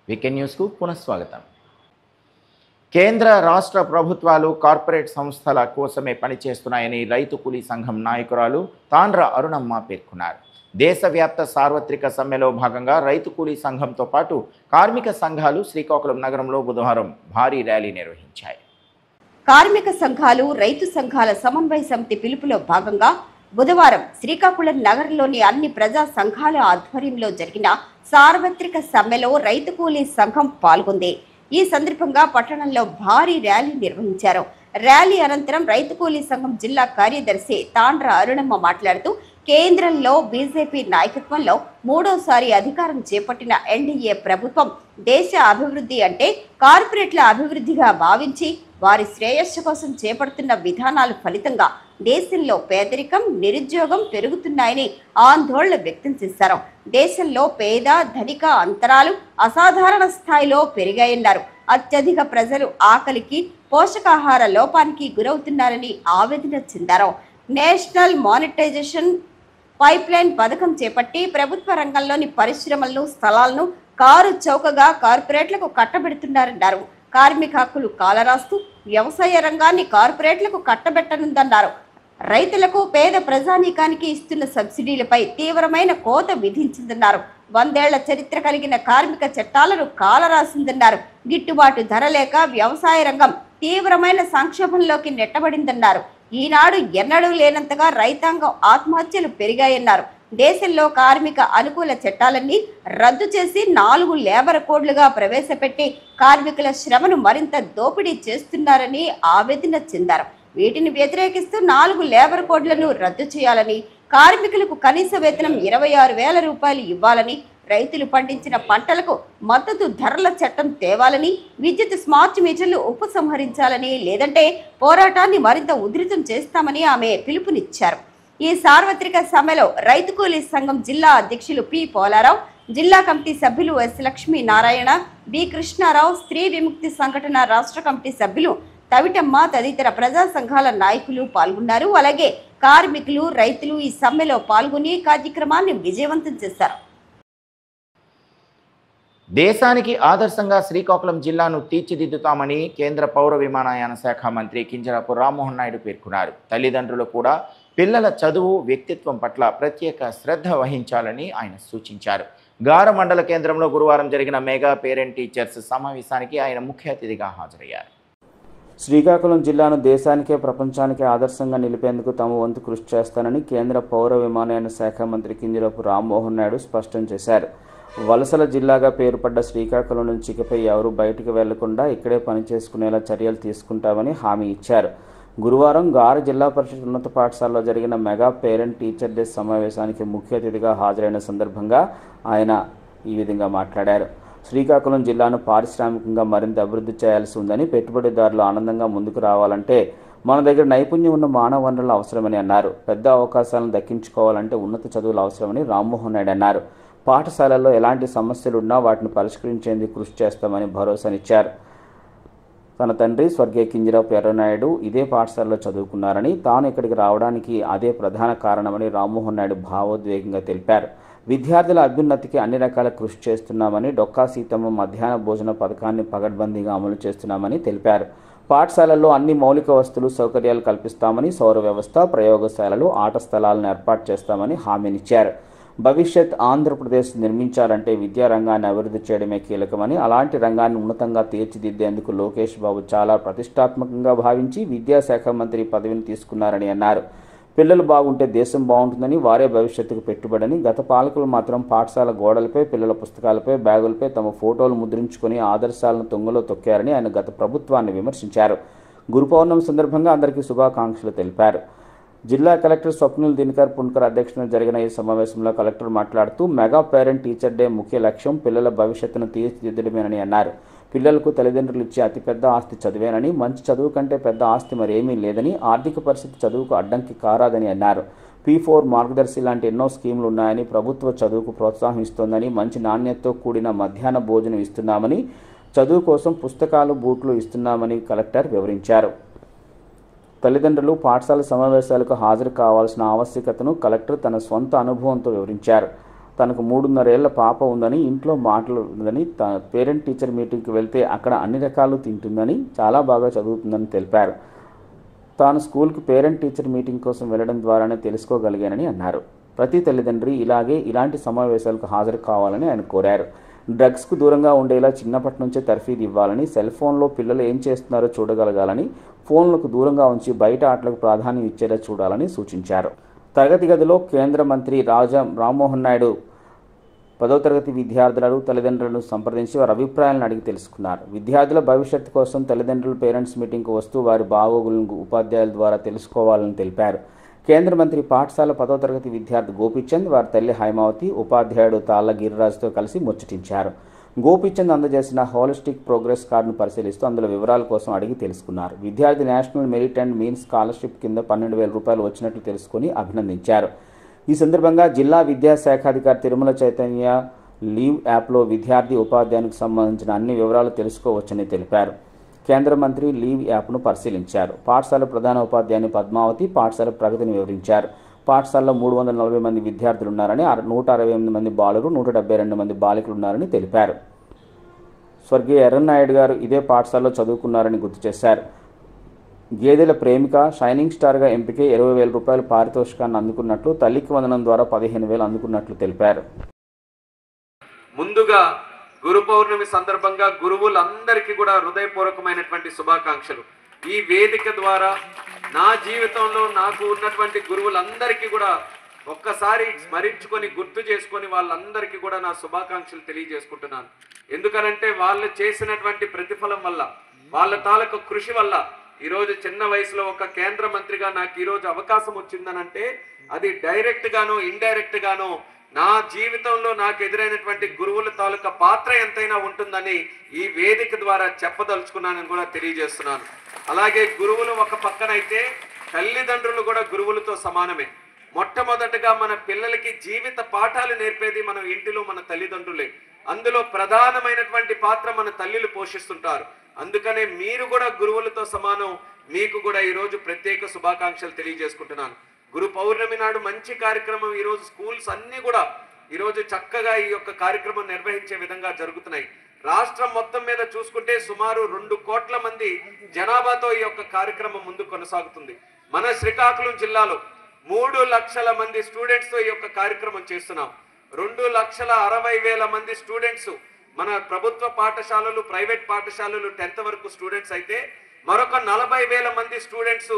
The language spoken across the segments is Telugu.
వీకెండ్ న్యూస్కు పునఃస్వాగతం. కేంద్ర రాష్ట్ర ప్రభుత్వాలు కార్పొరేట్ సంస్థల కోసమే పనిచేస్తున్నాయని రైతు కూలీ సంఘం నాయకురాలు తాండ్ర అరుణమ్మ పేర్కొన్నారు. దేశవ్యాప్త సార్వత్రిక సమ్మెలో భాగంగా రైతు కూలీ సంఘంతో పాటు కార్మిక సంఘాలు శ్రీకాకుళం నగరంలో బుధవారం భారీ ర్యాలీ నిర్వహించాయి. కార్మిక సంఘాలు రైతు సంఘాల సమన్వయ సమితి పిలుపులో భాగంగా బుధవారం శ్రీకాకుళం నగరంలోని అన్ని ప్రజా సంఘాల ఆధ్వర్యంలో జరిగిన సార్వత్రిక సమ్మెలో రైతు కూలీ సంఘం పాల్గొంది. ఈ సందర్భంగా పట్టణంలో భారీ ర్యాలీ నిర్వహించారు. ర్యాలీ అనంతరం రైతు కూలీ సంఘం జిల్లా కార్యదర్శి తాండ్ర అరుణమ్మ మాట్లాడుతూ కేంద్రంలో బీజేపీ నాయకత్వంలో మూడోసారి అధికారం చేపట్టిన ఎన్డీఏ ప్రభుత్వం దేశ అభివృద్ధి అంటే కార్పొరేట్ల అభివృద్ధిగా భావించి వారి శ్రేయస్సు కోసం చేపడుతున్న విధానాల ఫలితంగా దేశంలో పేదరికం, నిరుద్యోగం పెరుగుతున్నాయని ఆందోళన వ్యక్తం చేశారు. దేశంలో పేద ధనిక అంతరాలు అసాధారణ స్థాయిలో పెరిగాయన్నారు. అత్యధిక ప్రజలు ఆకలికి, పోషకాహార లోపానికి గురవుతున్నారని ఆవేదన చెందారు. నేషనల్ మానిటైజేషన్ పైప్లైన్ పథకం చేపట్టి ప్రభుత్వ రంగంలోని పరిశ్రమలను, స్థలాలను కారు చౌకగా కార్పొరేట్లకు కట్టబెడుతున్నారన్నారు. కార్మిక హక్కులు కాలరాస్తూ వ్యవసాయ రంగాన్ని కార్పొరేట్లకు కట్టబెట్టనుందన్నారు. రైతులకు, పేద ప్రజానీకానికి ఇస్తున్న సబ్సిడీలపై తీవ్రమైన కోత విధించిందన్నారు. 100 ఏళ్ల చరిత్ర కలిగిన కార్మిక చట్టాలను కాలరాసిందన్నారు. గిట్టుబాటు ధర లేక వ్యవసాయ రంగం తీవ్రమైన సంక్షోభంలోకి నెట్టబడిందన్నారు. ఈనాడు ఎన్నడూ లేనంతగా రైతాంగం ఆత్మహత్యలు పెరిగాయన్నారు. దేశంలో కార్మిక అనుకూల చట్టాలన్నీ రద్దు చేసి 4 లేబర్ కోడ్లుగా ప్రవేశపెట్టి కార్మికుల శ్రమను మరింత దోపిడీ చేస్తున్నారని ఆవేదన చెందారు. వీటిని వ్యతిరేకిస్తూ 4 లేబర్ కోడ్లను రద్దు చేయాలని, కార్మికులకు కనీస వేతనం 26,000 రూపాయలు ఇవ్వాలని, రైతులు పండించిన పంటలకు మద్దతు ధరల చట్టం తేవాలని, విద్యుత్ స్మార్ట్ మీటర్లు ఉపసంహరించాలని, లేదంటే పోరాటాన్ని మరింత ఉధృతం చేస్తామని ఆమె పిలుపునిచ్చారు. ఈ సార్వత్రిక సమ్మెలో రైతు కూలీ సంఘం జిల్లా అధ్యక్షులు పి పోలారావు, జిల్లా కమిటీ సభ్యులు ఎస్ లక్ష్మీనారాయణ, బి కృష్ణారావు, స్త్రీ విముక్తి సంఘటన రాష్ట్ర కమిటీ సభ్యులు తవిటమ్మ తదితర ప్రజా సంఘాల నాయకులు పాల్గొన్నారు. అలాగే కార్మికులు, రైతులు ఈ సమ్మెలో పాల్గొని కార్యక్రమాన్ని విజయవంతం చేశారు. దేశానికి ఆదర్శంగా శ్రీకాకుళం జిల్లాను తీర్చిదిద్దుతామని కేంద్ర పౌర విమానయాన శాఖ మంత్రి కింజరాపు రామ్మోహన్ నాయుడు పేర్కొన్నారు. తల్లిదండ్రులు కూడా పిల్లల చదువు, వ్యక్తిత్వం పట్ల ప్రత్యేక శ్రద్ధ వహించాలని ఆయన సూచించారు. గార మండల కేంద్రంలో గురువారం జరిగిన మెగా పేరెంట్ టీచర్స్ సమావేశానికి ఆయన ముఖ్య అతిథిగా హాజరయ్యారు. శ్రీకాకుళం జిల్లాను దేశానికే, ప్రపంచానికే ఆదర్శంగా నిలిపేందుకు తమ వంతు కృషి చేస్తానని కేంద్ర పౌర విమానయాన శాఖ మంత్రి కింజరాపు రామ్మోహన్ నాయుడు స్పష్టం చేశారు. వలసల జిల్లాగా పేరుపడ్డ శ్రీకాకుళం నుంచి ఇకపై ఎవరూ బయటికి వెళ్లకుండా ఇక్కడే పనిచేసుకునేలా చర్యలు తీసుకుంటామని హామీ ఇచ్చారు. గురువారం గార జిల్లా పరిషత్ ఉన్నత పాఠశాలలో జరిగిన మెగా పేరెంట్ టీచర్ డే సమావేశానికి ముఖ్య అతిథిగా హాజరైన సందర్భంగా ఆయన ఈ విధంగా మాట్లాడారు. శ్రీకాకుళం జిల్లాను పారిశ్రామికంగా మరింత అభివృద్ధి చేయాల్సి ఉందని, పెట్టుబడిదారులు ఆనందంగా ముందుకు రావాలంటే మన దగ్గర నైపుణ్యం ఉన్న మానవ వనరులు అవసరమని అన్నారు. పెద్ద అవకాశాలను దక్కించుకోవాలంటే ఉన్నత చదువులు అవసరమని రామ్మోహన్ నాయుడు అన్నారు. పాఠశాలల్లో ఎలాంటి సమస్యలున్నా వాటిని పరిష్కరించేందుకు కృషి చేస్తామని భరోసానిచ్చారు. తన తండ్రి స్వర్గీయ కింజరాపు ఎర్రనాయుడు ఇదే పాఠశాలలో చదువుకున్నారని, తాను ఇక్కడికి రావడానికి అదే ప్రధాన కారణమని రామ్మోహన్ నాయుడు భావోద్వేగంగా తెలిపారు. విద్యార్థుల అభ్యున్నతికి అన్ని రకాల కృషి చేస్తున్నామని, డొక్కా సీతమ్మ మధ్యాహ్న భోజన పథకాన్ని పగడ్బందీగా అమలు చేస్తున్నామని తెలిపారు. పాఠశాలల్లో అన్ని మౌలిక వస్తువులు, సౌకర్యాలు కల్పిస్తామని, సౌర వ్యవస్థ, ప్రయోగశాలలు, ఆట స్థలాలను ఏర్పాటు చేస్తామని హామీనిచ్చారు. భవిష్యత్ ఆంధ్రప్రదేశ్ నిర్మించాలంటే విద్యారంగాన్ని అభివృద్ధి చేయడమే కీలకమని, అలాంటి రంగాన్ని ఉన్నతంగా తీర్చిదిద్దేందుకు లోకేష్ బాబు చాలా ప్రతిష్టాత్మకంగా భావించి విద్యాశాఖ మంత్రి పదవిని తీసుకున్నారని అన్నారు. పిల్లలు బాగుంటే దేశం బాగుంటుందని, వారే భవిష్యత్తుకు పెట్టుబడని, గత పాలకులు మాత్రం పాఠశాల గోడలపై, పిల్లల పుస్తకాలపై, బ్యాగులపై తమ ఫోటోలు ముద్రించుకొని ఆదర్శాలను తుంగలో తొక్కారని ఆయన గత ప్రభుత్వాన్ని విమర్శించారు. గురు పౌర్ణమి సందర్భంగా అందరికీ శుభాకాంక్షలు తెలిపారు. జిల్లా కలెక్టర్ స్వప్నిల్ దినకర్ పుణ్కర్ అధ్యక్షతన జరిగిన ఈ సమావేశంలో కలెక్టర్ మాట్లాడుతూ మెగా పేరెంట్ టీచర్ డే ముఖ్య లక్ష్యం పిల్లల భవిష్యత్తును తీర్చిదిద్దడమేనని అన్నారు. పిల్లలకు తల్లిదండ్రులు ఇచ్చే అతిపెద్ద ఆస్తి చదివేనని, మంచి చదువు కంటే పెద్ద ఆస్తి మరేమీ లేదని, ఆర్థిక పరిస్థితి చదువుకు అడ్డంకి కారాదని అన్నారు. P4 మార్గదర్శి లాంటి ఎన్నో స్కీములు ఉన్నాయని, ప్రభుత్వ చదువుకు ప్రోత్సాహం ఇస్తోందని, మంచి నాణ్యతతో కూడిన మధ్యాహ్న భోజనం ఇస్తున్నామని, చదువు కోసం పుస్తకాలు, బూట్లు ఇస్తున్నామని కలెక్టర్ వివరించారు. తల్లిదండ్రులు పాఠశాల సమావేశాలకు హాజరు కావాల్సిన ఆవశ్యకతను కలెక్టర్ తన స్వంత అనుభవంతో వివరించారు. తనకు 3.5 ఏళ్ల పాప ఉందని, ఇంట్లో మాట్లాడుతుందని, పేరెంట్ టీచర్ మీటింగ్కి వెళ్తే అక్కడ అన్ని రకాలు తింటుందని, చాలా బాగా చదువుతుందని తెలిపారు. తాను స్కూల్కి పేరెంట్ టీచర్ మీటింగ్ కోసం వెళ్లడం ద్వారానే తెలుసుకోగలిగానని అన్నారు. ప్రతి తల్లిదండ్రి ఇలాంటి సమావేశాలకు హాజరు కావాలని ఆయన కోరారు. డ్రగ్స్కు దూరంగా ఉండేలా చిన్నప్పటి నుంచే తర్ఫీదు ఇవ్వాలని, సెల్ ఫోన్లో పిల్లలు ఏం చేస్తున్నారో చూడగలగాలని, ఫోన్లకు దూరంగా ఉంచి బయట ఆటలకు ప్రాధాన్యం ఇచ్చేలా చూడాలని సూచించారు. తరగతి గదిలో కేంద్ర మంత్రి రామ్మోహన్ నాయుడు 10వ తరగతి విద్యార్థులను తల్లిదండ్రులను సంప్రదించి వారి అభిప్రాయాలను అడిగి తెలుసుకున్నారు. విద్యార్థుల భవిష్యత్తు కోసం తల్లిదండ్రులు పేరెంట్స్ మీటింగ్కు వస్తూ వారి బాగోగులను ఉపాధ్యాయుల ద్వారా తెలుసుకోవాలని తెలిపారు. కేంద్ర మంత్రి పాఠశాల 10వ తరగతి విద్యార్థి గోపీచంద్, వారి తల్లి హైమావతి, ఉపాధ్యాయుడు తాళ్ల గిరిరాజుతో కలిసి ముచ్చటించారు. గోపీచంద్ అందజేసిన హోలిస్టిక్ ప్రోగ్రెస్ కార్డును పరిశీలిస్తూ అందులో వివరాల కోసం అడిగి తెలుసుకున్నారు. విద్యార్థి national merit and means scholarship కింద 12,000 రూపాయలు వచ్చినట్లు తెలుసుకుని అభినందించారు. ఈ సందర్భంగా జిల్లా విద్యాశాఖాధికారి తిరుమల చైతన్య లీవ్ యాప్లో విద్యార్థి ఉపాధ్యాయునికి సంబంధించిన అన్ని వివరాలు తెలుసుకోవచ్చని తెలిపారు. కేంద్ర మంత్రి లీవ్ యాప్ను పరిశీలించారు. పాఠశాల ప్రధాన ఉపాధ్యాయుని పద్మావతి పాఠశాల ప్రగతిని వివరించారు. పాఠశాలలో 340 మంది విద్యార్థులున్నారని, 168 మంది బాలురు, 172 మంది బాలికలున్నారని తెలిపారు. స్వర్గీయ ఎర్రన్నాయుడు గారు ఇదే పాఠశాలలో చదువుకున్నారని గుర్తు చేశారు. గేదెల ప్రేమిక షైనింగ్ స్టార్గా ఎంపికై 20,000 రూపాయల పారితోషికాన్ని అందుకున్నట్లు, తల్లికి వందనం ద్వారా 15,000 అందుకున్నట్లు తెలిపారు. ముందుగా గురు పౌర్ణమి సందర్భంగా గురువులందరికీ కూడా హృదయపూర్వకమైనటువంటి శుభాకాంక్షలు. ఈ వేదిక ద్వారా నా జీవితంలో నాకు ఉన్నటువంటి గురువులందరికీ కూడా ఒక్కసారి స్మరించుకొని గుర్తు చేసుకొని వాళ్ళందరికీ కూడా నా శుభాకాంక్షలు తెలియజేసుకుంటున్నాను. ఎందుకనంటే వాళ్ళు చేసినటువంటి ప్రతిఫలం వల్ల, వాళ్ళ తాలూకు కృషి వల్ల ఈరోజు చిన్న వయసులో ఒక కేంద్ర మంత్రిగా నాకు ఈరోజు అవకాశం వచ్చిందనంటే అది డైరెక్ట్ గానో ఇండైరెక్ట్ గానో నా జీవితంలో నాకు ఎదురైనటువంటి గురువుల తాలూకా పాత్ర ఎంతైనా ఉంటుందని ఈ వేదిక ద్వారా చెప్పదలుచుకున్నానని కూడా తెలియజేస్తున్నాను. అలాగే గురువులు ఒక పక్కనైతే తల్లిదండ్రులు కూడా గురువులతో సమానమే. మొట్టమొదటగా మన పిల్లలకి జీవిత పాఠాలు నేర్పేది మన ఇంటిలో మన తల్లిదండ్రులే. అందులో ప్రధానమైనటువంటి పాత్ర మన తల్లిలు పోషిస్తుంటారు. అందుకనే మీరు కూడా గురువులతో సమానం. మీకు కూడా ఈరోజు ప్రత్యేక శుభాకాంక్షలు తెలియజేసుకుంటున్నాను. గురు పౌర్ణమి నాడు మంచి కార్యక్రమం ఈరోజు స్కూల్స్ అన్ని కూడా ఈరోజు చక్కగా ఈ యొక్క కార్యక్రమం నిర్వహించే విధంగా జరుగుతున్నాయి. రాష్ట్రం మొత్తం మీద చూసుకుంటే సుమారు 2 కోట్ల మంది జనాభాతో ఈ యొక్క కార్యక్రమం ముందు కొనసాగుతుంది. మన శ్రీకాకుళం జిల్లాలో 3 లక్షల మంది స్టూడెంట్స్ తో ఈ యొక్క కార్యక్రమం చేస్తున్నాం. 2,60,000 మంది స్టూడెంట్స్ మన ప్రభుత్వ పాఠశాలలు, ప్రైవేట్ పాఠశాలలు 10th వరకు స్టూడెంట్స్ అయితే మరొక 40,000 మంది students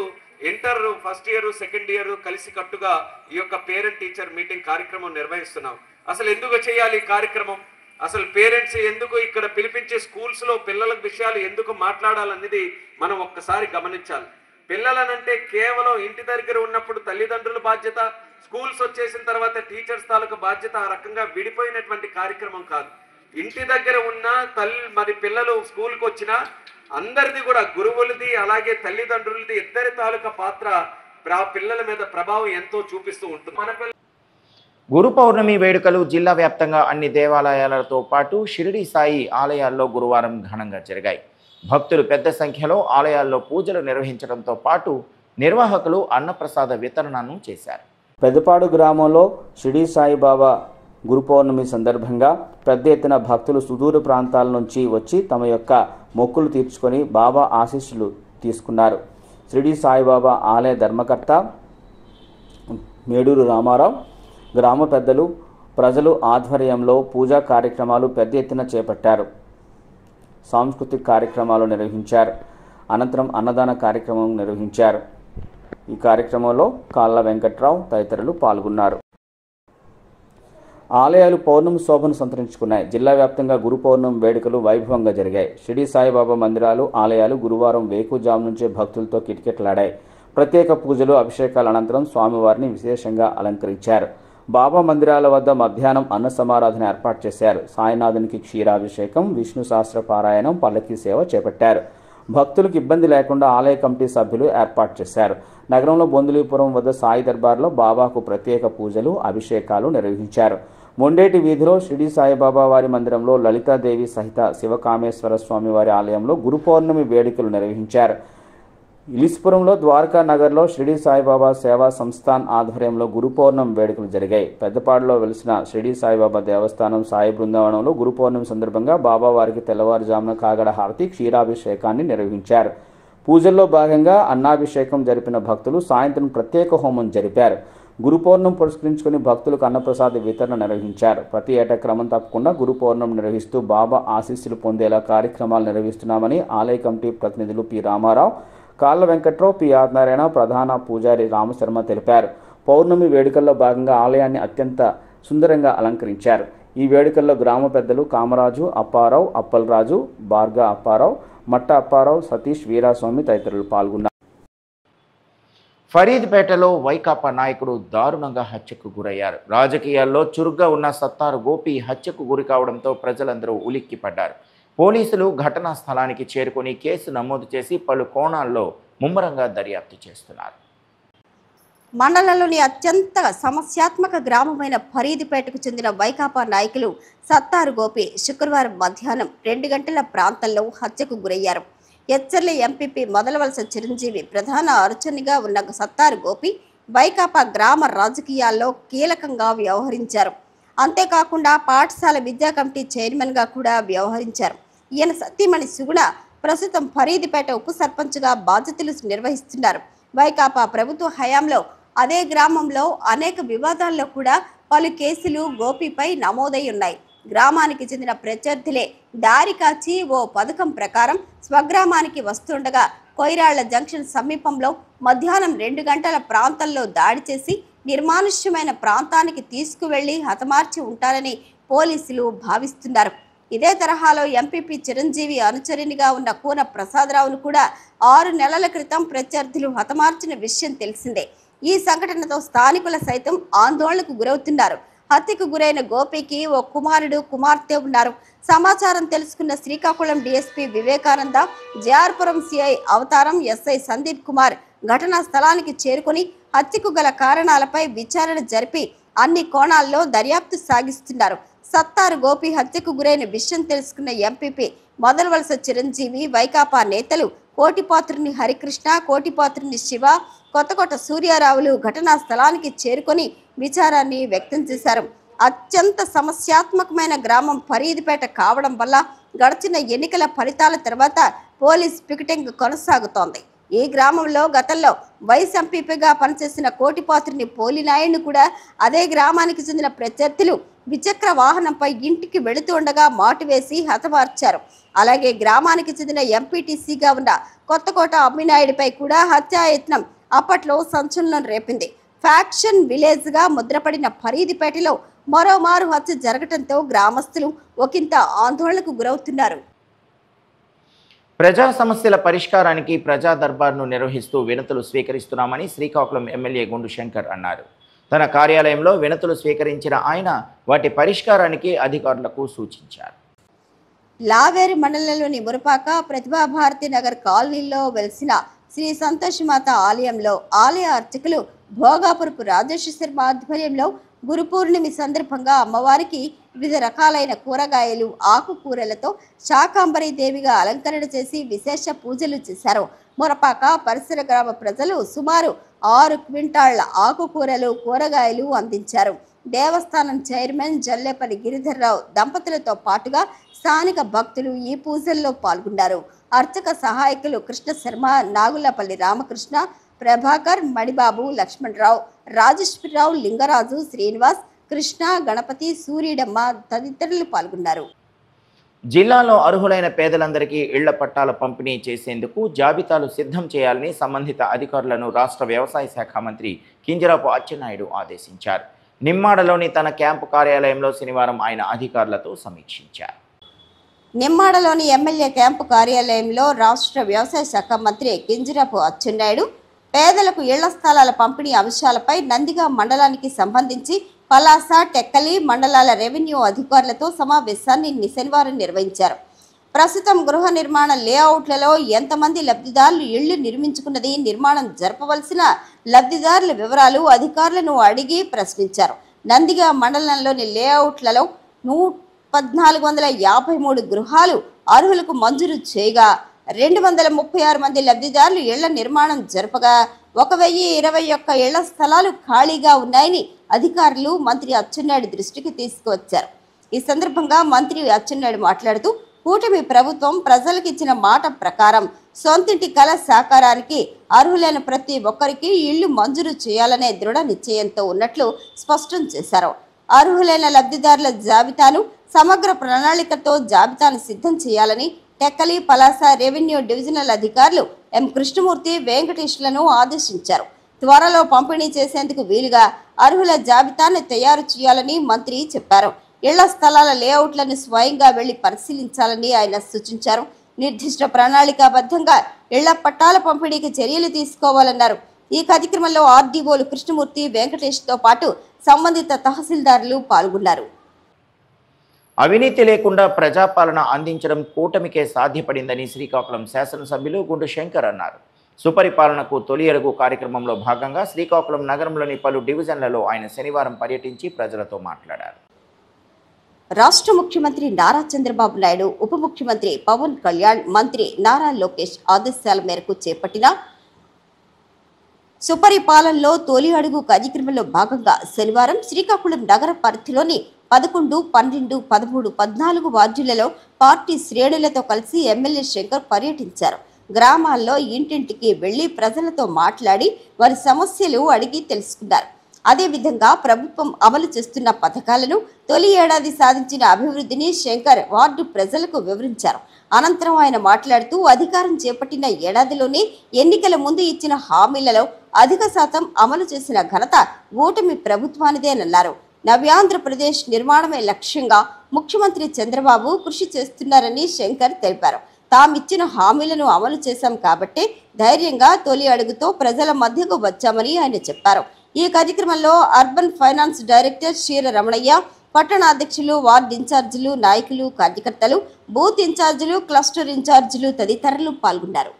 inter first year, second year కలిసి కట్టుగా ఈ యొక్క పేరెంట్ టీచర్ మీటింగ్ కార్యక్రమం నిర్వహిస్తున్నాం. అసలు ఎందుకు చేయాలి ఈ కార్యక్రమం? అసలు పేరెంట్స్ ఎందుకు ఇక్కడ పిలిపించే స్కూల్స్ లో పిల్లల విషయాలు ఎందుకు మాట్లాడాలనేది మనం ఒక్కసారి గమనించాలి. పిల్లలనంటే కేవలం ఇంటి దగ్గర ఉన్నప్పుడు తల్లిదండ్రుల బాధ్యత, స్కూల్స్ వచ్చేసిన తర్వాత టీచర్స్ తాలూకు బాధ్యత ఆ రకంగా విడిపోయినటువంటి కార్యక్రమం కాదు. ఇంటి దగ్గర ఉన్న మరి పిల్లలు స్కూల్కి వచ్చినా అందరిది కూడా గురువులది అలాగే తల్లిదండ్రులది ఇద్దరి తాలూకా పాత్ర ఆ పిల్లల మీద ప్రభావం ఎంతో చూపిస్తూ ఉంటుంది. మన గురు పౌర్ణమి వేడుకలు జిల్లా వ్యాప్తంగా అన్ని దేవాలయాలతో పాటు షిరిడి సాయి ఆలయాల్లో గురువారం ఘనంగా జరిగాయి. భక్తులు పెద్ద సంఖ్యలో ఆలయాల్లో పూజలు నిర్వహించడంతో పాటు నిర్వాహకులు అన్నప్రసాద వితరణను చేశారు. పెద్దపాడు గ్రామంలో షిరిడి సాయిబాబా గురు పౌర్ణమి సందర్భంగా పెద్ద ఎత్తున భక్తులు సుదూర ప్రాంతాల నుంచి వచ్చి తమ యొక్క మొక్కులు తీర్చుకొని బాబా ఆశీస్సులు తీసుకున్నారు. షిరిడి సాయిబాబా ఆలయ ధర్మకర్త మేడూరు రామారావు, గ్రామ పెద్దలు, ప్రజలు ఆధ్వర్యంలో పూజా కార్యక్రమాలు పెద్ద ఎత్తున చేపట్టారు. సాంస్కృతిక కార్యక్రమాలు నిర్వహించారు. అనంతరం అన్నదాన కార్యక్రమం నిర్వహించారు. ఈ కార్యక్రమంలో కాళ్ళ వెంకట్రావు తదితరులు పాల్గొన్నారు. ఆలయాలు పౌర్ణమి శోభను సంతరించుకున్నాయి. జిల్లా వ్యాప్తంగా గురు పౌర్ణమి వేడుకలు వైభవంగా జరిగాయి. షిరిడి సాయిబాబా మందిరాలు, ఆలయాలు గురువారం వేకుజాము నుంచే భక్తులతో కిటకిటలాడాయి. ప్రత్యేక పూజలు, అభిషేకాల అనంతరం స్వామివారిని విశేషంగా అలంకరించారు. బాబా మందిరాల వద్ద మధ్యాహ్నం అన్న సమారాధన ఏర్పాటు చేశారు. సాయినాథునికి క్షీరాభిషేకం, విష్ణు సహస్ర పారాయణం, పల్లకీ సేవ చేపట్టారు. భక్తులకు ఇబ్బంది లేకుండా ఆలయ కమిటీ సభ్యులు ఏర్పాటు చేశారు. నగరంలో బొందులీపురం వద్ద సాయి దర్బార్లో బాబాకు ప్రత్యేక పూజలు, అభిషేకాలు నిర్వహించారు. మొండేటి వీధిలో షిరిడి సాయిబాబా వారి మందిరంలో లలితాదేవి సహిత శివకామేశ్వర స్వామి వారి ఆలయంలో గురు పౌర్ణమి వేడుకలు నిర్వహించారు. ఇలిస్పురంలో ద్వారకా నగర్లో షిరిడి సాయిబాబా సేవా సంస్థాన్ ఆధ్వర్యంలో గురు పౌర్ణమి వేడుకలు జరిగాయి. పెద్దపాడులో వెలిసిన షిరిడి సాయిబాబా దేవస్థానం సాయి బృందావనంలో గురు పౌర్ణమి సందర్భంగా బాబావారికి తెల్లవారుజామున కాగడ హారతి క్షీరాభిషేకాన్ని నిర్వహించారు. పూజల్లో భాగంగా అన్నాభిషేకం జరిపిన భక్తులు సాయంత్రం ప్రత్యేక హోమం జరిపారు. గురు పౌర్ణమి పురస్కరించుకుని భక్తులకు అన్నప్రసాద వితరణ నిర్వహించారు. ప్రతి ఏటా క్రమం తప్పకుండా గురు పౌర్ణమి నిర్వహిస్తూ బాబా ఆశీస్సులు పొందేలా కార్యక్రమాలు నిర్వహిస్తున్నామని ఆలయ కమిటీ ప్రతినిధులు పి రామారావు, కాళ్ళ వెంకట్రావు, పి ఆదినారాయణ, ప్రధాన పూజారి రామశర్మ తెలిపారు. పౌర్ణమి వేడుకల్లో భాగంగా ఆలయాన్ని అత్యంత సుందరంగా అలంకరించారు. ఈ వేడుకల్లో గ్రామ పెద్దలు కామరాజు, అప్పారావు, అప్పలరాజు, బార్గా అప్పారావు, మట్ట అప్పారావు, సతీష్, వీరాస్వామి తదితరులు పాల్గొన్నారు. ఫరీద్పేటలో వైకాపా నాయకుడు దారుణంగా హత్యకు గురయ్యారు. రాజకీయాల్లో చురుగ్గా ఉన్న సత్తారు గోపి హత్యకు గురి కావడంతో ప్రజలందరూ ఉలిక్కిపడ్డారు. పోలీసులు ఘటనా స్థలానికి చేరుకుని కేసు నమోదు చేసి పలు కోణాల్లో ముమ్మరంగా దర్యాప్తు చేస్తున్నారు. మండలంలోని అత్యంత సమస్యాత్మక గ్రామమైన ఫరీద్పేటకు చెందిన వైకాపా నాయకులు సత్తారు గోపి శుక్రవారం మధ్యాహ్నం 2 గంటల ప్రాంతంలో హత్యకు గురయ్యారు. ఎచ్చర్ల ఎంపీపీ మొదలవలస చిరంజీవి ప్రధాన అర్చనిగా ఉన్న సత్తారు గోపి వైకాపా గ్రామ రాజకీయాల్లో కీలకంగా వ్యవహరించారు. అంతేకాకుండా పాఠశాల విద్యా కమిటీ చైర్మన్గా కూడా వ్యవహరించారు. ఈయన సతీమణి సుగుణ ప్రస్తుతం ఫరీద్పేట ఉప సర్పంచ్గా బాధ్యతలు నిర్వహిస్తున్నారు. వైకాపా ప్రభుత్వ హయాంలో అదే గ్రామంలో అనేక వివాదాల్లో కూడా పలు కేసులు గోపిపై నమోదై ఉన్నాయి. గ్రామానికి చెందిన ప్రత్యర్థులే దారి కాచి ఓ పథకం ప్రకారం స్వగ్రామానికి వస్తుండగా కొయిరాళ్ల జంక్షన్ సమీపంలో మధ్యాహ్నం 2 గంటల ప్రాంతంలో దాడి చేసి నిర్మానుష్యమైన ప్రాంతానికి తీసుకువెళ్లి హతమార్చి ఉంటారని పోలీసులు భావిస్తున్నారు. ఇదే తరహాలో ఎంపీపీ చిరంజీవి అనుచరునిగా ఉన్న కూన ప్రసాదరావును కూడా 6 నెలల క్రితం ప్రత్యర్థులు హతమార్చిన విషయం తెలిసిందే. ఈ సంఘటనతో స్థానికుల సైతం ఆందోళనకు గురవుతున్నారు. హత్యకు గురైన గోపికి ఓ కుమారుడు, కుమార్తె ఉన్నారు. సమాచారం తెలుసుకున్న శ్రీకాకుళం డీఎస్పీ వివేకానంద, జేఆర్పురం సిఐ అవతారం, ఎస్ఐ సందీప్ కుమార్ ఘటనా స్థలానికి చేరుకుని హత్యకు గల కారణాలపై విచారణ జరిపి అన్ని కోణాల్లో దర్యాప్తు సాగిస్తున్నారు. సత్తారు గోపి హత్యకు గురైన విషయం తెలుసుకున్న ఎంపీపీ మొదలవలస చిరంజీవి, వైకాపా నేతలు కోటిపాత్రుని హరికృష్ణ, కోటిపాత్రుని శివ, కొత్తకోట సూర్యారావులు ఘటనా స్థలానికి చేరుకొని విచారాన్ని వ్యక్తం చేశారు. అత్యంత సమస్యాత్మకమైన గ్రామం ఫరీద్పేట కావడం వల్ల గడిచిన ఎన్నికల ఫలితాల తర్వాత పోలీస్ పికెటింగ్ కొనసాగుతోంది. ఈ గ్రామంలో గతంలో వైస్ ఎంపీపీగా పనిచేసిన కోటిపాత్రుని పోలినాయుడిని కూడా అదే గ్రామానికి చెందిన ప్రత్యర్థులు ద్విచక్ర వాహనంపై ఇంటికి వెళుతూ ఉండగా మాటు వేసి హతమార్చారు. అలాగే గ్రామానికి చెందిన ఎంపీటీసీగా ఉన్న కొత్తకోట అమ్మినాయుడిపై కూడా హత్యాయత్నం అప్పట్లో సంచలనం రేపింది. ఫ్యాక్షన్ విలేజ్గా ముద్రపడిన ఫరీద్పేటలో మరోమారు హత్య జరగడంతో గ్రామస్తులు ఒకంత ఆందోళనకు గురవుతున్నారు. ప్రజా సమస్యల పరిష్కారానికి ప్రజా దర్బార్ను నిర్వహిస్తూ వినతులు స్వీకరిస్తున్నామని శ్రీకాకుళం ఎమ్మెల్యే గుండు శంకర్ అన్నారు. తన కార్యాలయంలో వినతులు స్వీకరించిన ఆయన వాటి పరిష్కారానికి అధికారులకు సూచించారు. లావేరు మండలంలోని మురపాక ప్రతిభాభారతి నగర్ కాలనీలో వెలిసిన శ్రీ సంతోషమాత ఆలయంలో ఆలయ అర్చకులు భోగాపురపు రాజేష్ శర్మ ఆధ్వర్యంలో గురు పూర్ణిమ సందర్భంగా అమ్మవారికి వివిధ రకాలైన కూరగాయలు, ఆకుకూరలతో శాకాంబరి దేవిగా అలంకరణ చేసి విశేష పూజలు చేశారు. మురపాక పరిసర గ్రామ ప్రజలు సుమారు 6 క్వింటాళ్ల ఆకుకూరలు, కూరగాయలు అందించారు. దేవస్థానం చైర్మన్ జల్లేపల్లి గిరిధర్రావు దంపతులతో పాటుగా స్థానిక భక్తులు ఈ పూజల్లో పాల్గొన్నారు. అర్చక సహాయకులు కృష్ణ శర్మ, నాగులపల్లి రామకృష్ణ, ప్రభాకర్, మణిబాబు, లక్ష్మణరావు, రాజేశ్వరరావు, లింగరాజు, శ్రీనివాస్, కృష్ణ, గణపతి, సూర్యుడమ్మ తదితరులు పాల్గొన్నారు. జిల్లాలో అర్హులైన పేదలందరికీ ఇళ్ల పట్టాల పంపిణీ చేసేందుకు జాబితాలు సిద్ధం చేయాలని సంబంధిత అధికారులను రాష్ట్ర వ్యవసాయ శాఖ మంత్రి కింజరాపు అచ్చెన్నాయుడు ఆదేశించారు. నిమ్మాడలోని తన క్యాంపు కార్యాలయంలో శనివారం ఆయన అధికారులతో సమీక్షించారు. నిమ్మాడలోని ఎమ్మెల్యే క్యాంపు కార్యాలయంలో రాష్ట్ర వ్యవసాయ శాఖ మంత్రి కింజరాపు అచ్చెన్నాయుడు పేదలకు ఇళ్ల స్థలాల పంపిణీ అంశాలపై నందిగా మండలానికి సంబంధించి పలాస, టెక్కలి మండలాల రెవెన్యూ అధికారులతో సమావేశాన్ని శనివారం నిర్వహించారు. ప్రస్తుతం గృహ నిర్మాణ లేఅవుట్లలో ఎంతమంది లబ్ధిదారులు ఇళ్లు నిర్మించుకున్నది, నిర్మాణం జరపవలసిన లబ్ధిదారుల వివరాలు అధికారులను అడిగి ప్రశ్నించారు. నందిగా మండలంలోని లేఅవుట్లలో 1453 గృహాలు అర్హులకు మంజూరు చేయగా 236 మంది లబ్ధిదారులు ఇళ్ల నిర్మాణం జరపగా 1021 ఇళ్ల స్థలాలు ఖాళీగా ఉన్నాయని అధికారులు మంత్రి అచ్చెన్నాయుడు దృష్టికి తీసుకువచ్చారు. ఈ సందర్భంగా మంత్రి అచ్చెన్నాయుడు మాట్లాడుతూ కూటమి ప్రభుత్వం ప్రజలకు ఇచ్చిన మాట ప్రకారం సొంతింటి కల సాకారానికి అర్హులైన ప్రతి ఒక్కరికి ఇళ్లు మంజూరు చేయాలనే దృఢ నిశ్చయంతో ఉన్నట్లు స్పష్టం చేశారు. అర్హులైన లబ్ధిదారుల జాబితాను సమగ్ర ప్రణాళికతో జాబితాను సిద్ధం చేయాలని టెక్కలి, పలాస రెవెన్యూ డివిజనల్ అధికారులు ఎం కృష్ణమూర్తి, వెంకటేష్లను ఆదేశించారు. త్వరలో పంపిణీ చేసేందుకు వీలుగా అర్హుల జాబితాను తయారు చేయాలని మంత్రి చెప్పారు. ఇళ్ల స్థలాల లేఅవుట్లను స్వయంగా వెళ్లి పరిశీలించాలని ఆయన సూచించారు. నిర్దిష్ట ప్రణాళికాబద్ధంగా ఇళ్ల పట్టాల పంపిణీకి చర్యలు తీసుకోవాలన్నారు. ఈ కార్యక్రమంలో ఆర్డీఓలు కృష్ణమూర్తి, వెంకటేష్తో పాటు సంబంధిత తహసీల్దారులు పాల్గొన్నారు. అవినీతి లేకుండా ప్రజాపాలన అందించడం కూటమికే సాధ్యపడిందని శ్రీకాకుళం శాసనసభ్యులు గుండు శంకర్ అన్నారు. సుపరిపాలనకు తొలి అడుగు కార్యక్రమంలో భాగంగా శ్రీకాకుళం నగరంలోని పలు డివిజన్లలో ఆయన శనివారం పర్యటించి ప్రజలతో మాట్లాడారు. రాష్ట్ర ముఖ్యమంత్రి నారా చంద్రబాబు నాయుడు, ఉప ముఖ్యమంత్రి పవన్ కళ్యాణ్, మంత్రి నారా లోకేష్ ఆదేశాల మేరకు చేపట్టిన సుపరిపాలనలో తొలి అడుగు కార్యక్రమంలో భాగంగా శనివారం శ్రీకాకుళం నగర పరిధిలోని 11, 12, 13, 14 వార్డులలో పార్టీ శ్రేణులతో కలిసి ఎమ్మెల్యే శంకర్ పర్యటించారు. గ్రామాల్లో ఇంటింటికి వెళ్లి ప్రజలతో మాట్లాడి వారి సమస్యలు అడిగి తెలుసుకున్నారు. అదేవిధంగా ప్రభుత్వం అమలు చేస్తున్న పథకాలను, తొలి ఏడాది సాధించిన అభివృద్ధిని శంకర్ వార్డు ప్రజలకు వివరించారు. అనంతరం ఆయన మాట్లాడుతూ అధికారం చేపట్టిన ఏడాదిలోనే ఎన్నికల ముందు ఇచ్చిన హామీలలో అధిక శాతం అమలు చేసిన ఘనత కూటమి ప్రభుత్వానిదేనన్నారు. నవ్యాంధ్రప్రదేశ్ నిర్మాణమే లక్ష్యంగా ముఖ్యమంత్రి చంద్రబాబు కృషి చేస్తున్నారని శంకర్ తెలిపారు. తామిచ్చిన హామీలను అమలు చేశాం కాబట్టే ధైర్యంగా తొలి అడుగుతో ప్రజల మధ్యకు వచ్చామని ఆయన చెప్పారు. ఈ కార్యక్రమంలో అర్బన్ ఫైనాన్స్ డైరెక్టర్ క్షీర రమణయ్య, పట్టణ అధ్యక్షులు, వార్డు ఇన్ఛార్జీలు, నాయకులు, కార్యకర్తలు, బూత్ ఇన్ఛార్జీలు, క్లస్టర్ ఇన్ఛార్జీలు తదితరులు పాల్గొన్నారు.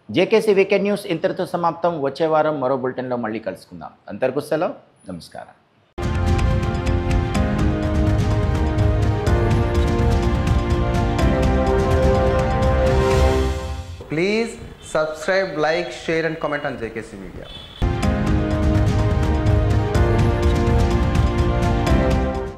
జేకేసీ వీకెండ్ న్యూస్ ఇంతటితో సమాప్తం. వచ్చే వారం మరో బులెటిన్లో మళ్ళీ కలుసుకుందాం. అంతవరకు సెలవు. నమస్కారం. Please subscribe, like, share and comment on JKC Media.